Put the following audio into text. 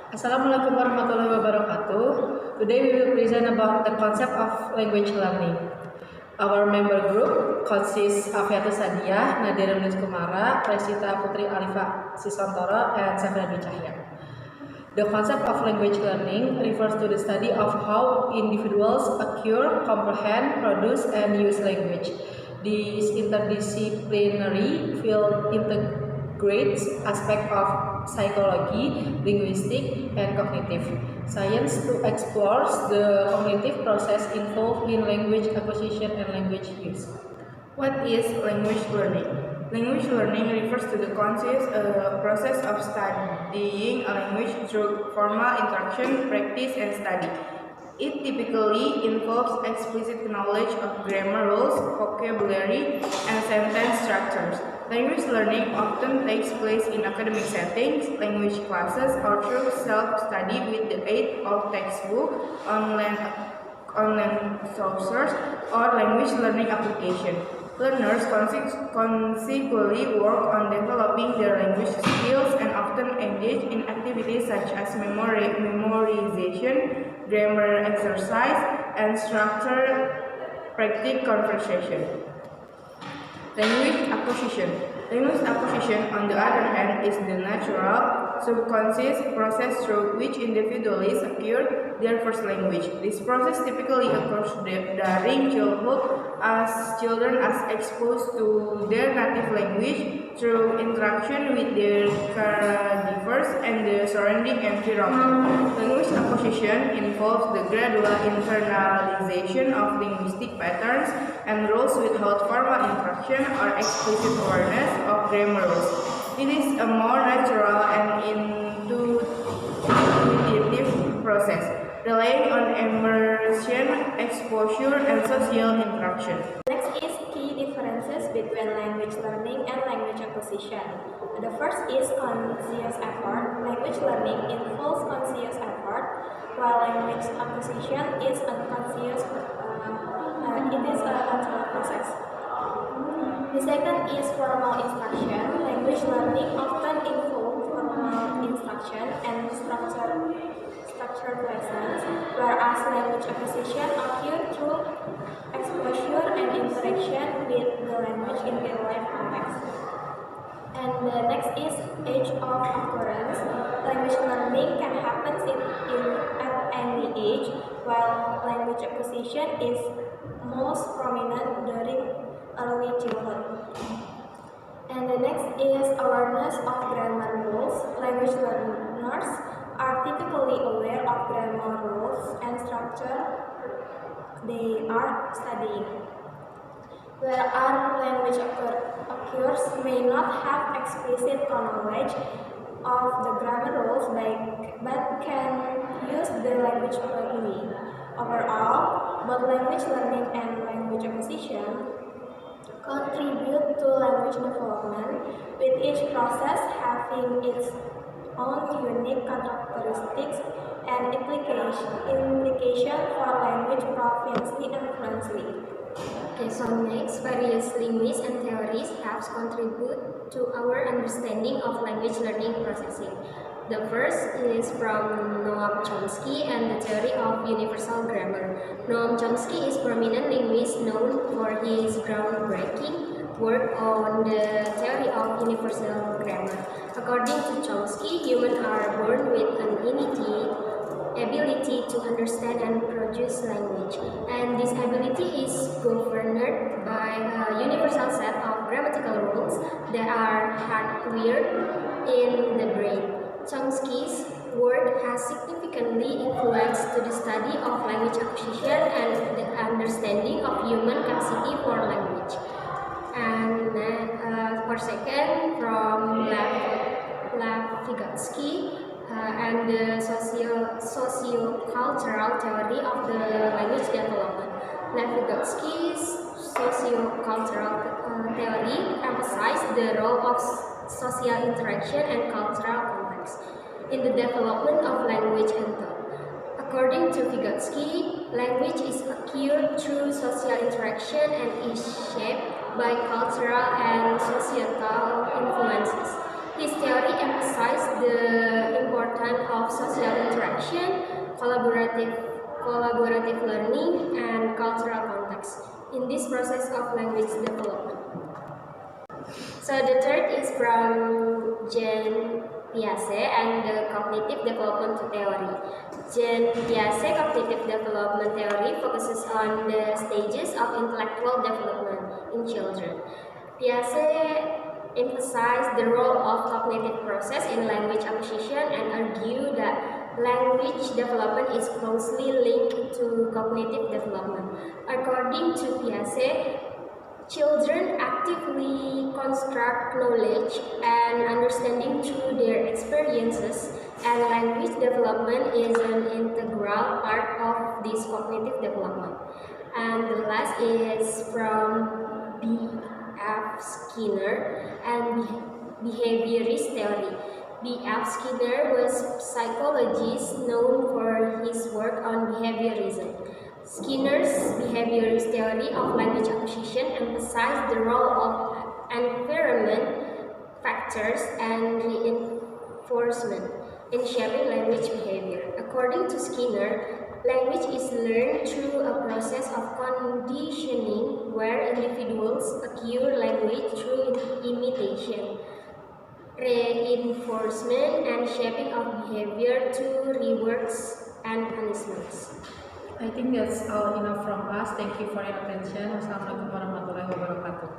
Assalamualaikum warahmatullahi wabarakatuh. Today we will present about the concept of language learning. Our member group consists of Yatu Sadia, Nadia Nulis Kumara, Presita Putri Alifa Siswantoro, and Safira Dwi Cahya. The concept of language learning refers to the study of how individuals acquire, comprehend, produce, and use language. This interdisciplinary field integrates aspects of psychology, linguistics, and cognitive science to explore the cognitive process involved in language acquisition and language use. What is language learning? Language learning refers to the conscious process of studying a language through formal instruction, practice, and study. It typically involves explicit knowledge of grammar rules, vocabulary, and sentence structures. Language learning often takes place in academic settings, language classes, or through self-study with the aid of textbook, online sources, or language learning application. Learners consequently work on developing their language skills and often engage in activities such as memorization, grammar exercise, and structured practice conversation. Language acquisition. Language acquisition, on the other hand, is the natural, subconscious process through which individuals acquire their first language. This process typically occurs during childhood as children are exposed to their native language through interaction with their caregivers and the surrounding environment. Language acquisition involves the gradual internalization of linguistic patterns and rules without formal instruction or explicit awareness of grammar rules. It is a more natural and intuitive process, relying on immersion, exposure, and social interaction. Next is key differences between language learning and language acquisition. The first is conscious effort. Language learning involves conscious effort, while language acquisition is unconscious. It is a natural process. The second is formal instruction. Language learning often involves formal instruction and structured lessons, whereas language acquisition occurs through exposure and interaction with the language in real life context. And the next is age of occurrence. Language learning can happen at any age, while language acquisition is most prominent during early childhood. And the next is awareness of grammar rules. Language learners are typically aware of grammar rules and structure they are studying. Whereas language acquirers may not have explicit knowledge of the grammar rules but can use the language fluently. Overall, both language learning and language acquisition contribute to language development, with each process having its own unique characteristics and implication for language proficiency and fluency. Okay, so next, various linguists and theories have contributed to our understanding of language learning processing. The first is from Noam Chomsky and the theory of universal grammar. Noam Chomsky is a prominent linguist known for his groundbreaking work on the theory of universal grammar. According to Chomsky, humans are born with an innate ability to understand and produce language, and this ability is governed by a universal set of grammatical rules that are hardwired in the brain. Chomsky's work has significantly influenced the study of language acquisition and the understanding of human capacity for language. And then for second, from Lev Vygotsky and the socio-cultural theory of the language development. Lev Vygotsky's socio-cultural theory emphasizes the role of social interaction and cultural context in the development of language and thought. According to Vygotsky, language is acquired through social interaction and is shaped by cultural and societal influences. His theory emphasized the importance of social interaction, collaborative learning, and cultural context in this process of language development. So the third is from Jean Piaget and the cognitive development theory. Jean Piaget cognitive development theory focuses on the stages of intellectual development in children. Piaget emphasized the role of cognitive process in language acquisition and argued that language development is closely linked to cognitive development. According to Piaget, children actively construct knowledge and understanding through their experiences, and language development is an integral part of this cognitive development. And the last is from B.F. Skinner and behaviorist theory. B.F. Skinner was a psychologist known for his work on behaviorism. Skinner's behaviorist theory of language acquisition emphasized the role of environment, factors, and reinforcement in shaping language behavior. According to Skinner, language is learned through a process of conditioning where individuals acquire language through imitation, reinforcement, and shaping of behavior through rewards and punishments. I think that's all enough from us. Thank you for your attention. Wassalamualaikum warahmatullahi wabarakatuh.